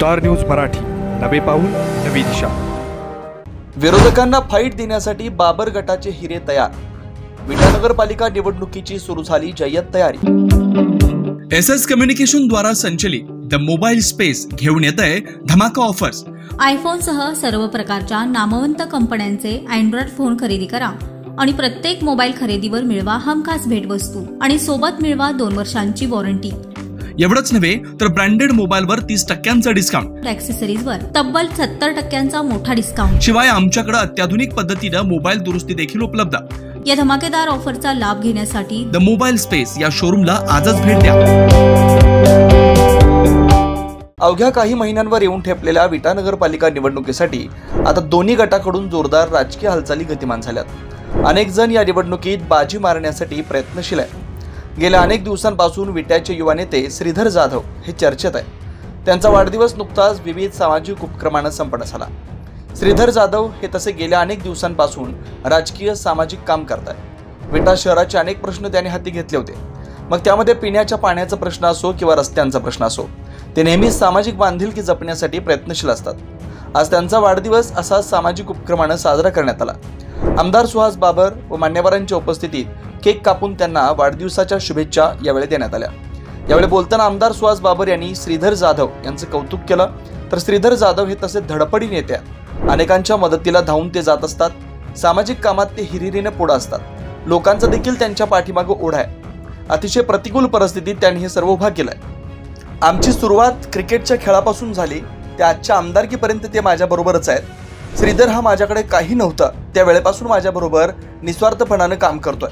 Star news Marathi, नवे पाऊल नवी दिशा। विरोधकांना फाईट देण्यासाठी बाबर गटाचे हिरे तयार। विटा नगरपालिका निवडणुकीची सुरू झाली जय्यत तयारी। एसएस कम्युनिकेशन द्वारा संचलित द मोबाईल स्पेस घेऊन येत आहे धमाका ऑफर्स। आयफोन सह सर्व प्रकारच्या नामवंत कंपन्यांचे अँड्रॉइड फोन खरेदी करा आणि प्रत्येक मोबाईल खरेदीवर मिळवा हमखास भेटवस्तू आणि सोबत मिळवा 2 वर्षांची वॉरंटी। एवढंच नव्हे तर ब्रँडेड मोबाईलवर 30% डिस्काउंट, ॲक्सेसरीजवर तब्बल 70% मोठा डिस्काउंट। शिवाय आमच्याकडे अत्याधुनिक पद्धतीने मोबाईल दुरुस्ती देखील उपलब्ध। या धमाकेदार ऑफरचा लाभ घेण्यासाठी द मोबाईल स्पेस या शोरूमला आजच भेट द्या। अवघ्या काही महिन्यांवर येऊन ठेपलेल्या विटा नगरपालिका निवडणुकीसाठी आता दोन्ही गटाकडून जोरदार राजकीय हालचाली गतिमान झाल्यात। अनेक जण या निवडणुकीत बाजी मारण्यासाठी प्रयत्नशील आहेत। गेल्या अनेक दिवसांपासून विट्याचे युवा नेते श्रीधर जाधव हे चर्चेत आहे। त्यांचा वाढदिवस नुकताच विविध सामाजिक उपक्रमांना संपन्न झाला। श्रीधर जाधव हे तसे गेल्या अनेक दिवसांपासून राजकीय सामाजिक काम करतात। विटा शहराचे अनेक प्रश्न त्यांनी हाती घेतले होते, मग त्यामध्ये पिण्याच्या पाण्याचा प्रश्न असो किंवा रस्त्यांचा प्रश्न असो, ते नेहमीच सामाजिक बांधिलकी जपण्यासाठी प्रयत्नशील असतात। आज त्यांचा वाढदिवस असा सामाजिक उपक्रमाने साजरा करण्यात आला। आमदार सुहास बाबर व मान्यवरांच्या उपस्थितीत केक कापून त्यांना वाढदिवसाच्या शुभेच्छा यावेळी देण्यात आल्या। यावेळी बोलताना आमदार सुहास बाबर यांनी श्रीधर जाधव यांचं कौतुक केलं। तर श्रीधर जाधव हे तसे धडपडी नेते आहेत। अनेकांच्या मदतीला धावून ते जात असतात। सामाजिक कामात ते हिरिरीने पुढे असतात। लोकांचा देखील त्यांच्या पाठीमागे ओढा आहे। अतिशय प्रतिकूल परिस्थितीत त्यांनी हे सर्व उभा केलंय। आमची सुरुवात क्रिकेटच्या खेळापासून झाली ते आजच्या आमदारकीपर्यंत ते माझ्याबरोबरच आहेत। श्रीधर हा माझ्याकडे काही नव्हता त्या वेळेपासून माझ्याबरोबर निस्वार्थपणाने काम करतोय।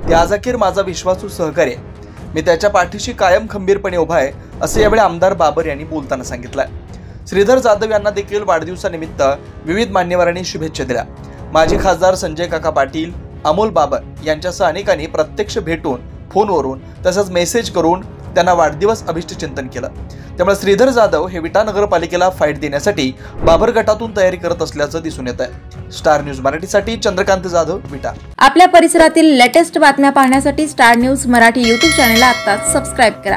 ते आज अखेर माझा विश्वासू सहकारी आहे। मी त्याच्या पाठीशी कायम खंबीरपणे उभा आहे, असे यावेळी आमदार बाबर यांनी बोलताना सांगितलंय। श्रीधर जाधव यांना देखील वाढदिवसानिमित्त विविध मान्यवरांनी शुभेच्छा दिल्या। माजी खासदार संजय काका पाटील, अमोल बाबर यांच्यासह अनेकांनी प्रत्यक्ष भेटून, फोनवरून तसंच मेसेज करून त्यांना वाढदिवस अभिष्टचिंतन केलं। त्यामुळे श्रीधर जाधव हे विटा नगरपालिकेला फाईट देण्यासाठी बाबर गटातून तयारी करत असल्याचं दिसून येत आहे। स्टार न्यूज मराठीसाठी चंद्रकांत जाधव, विटा। आपल्या परिसरातील लेटेस्ट बातम्या पाहण्यासाठी स्टार न्यूज मराठी YouTube चॅनलला आत्ताच सबस्क्राइब करा।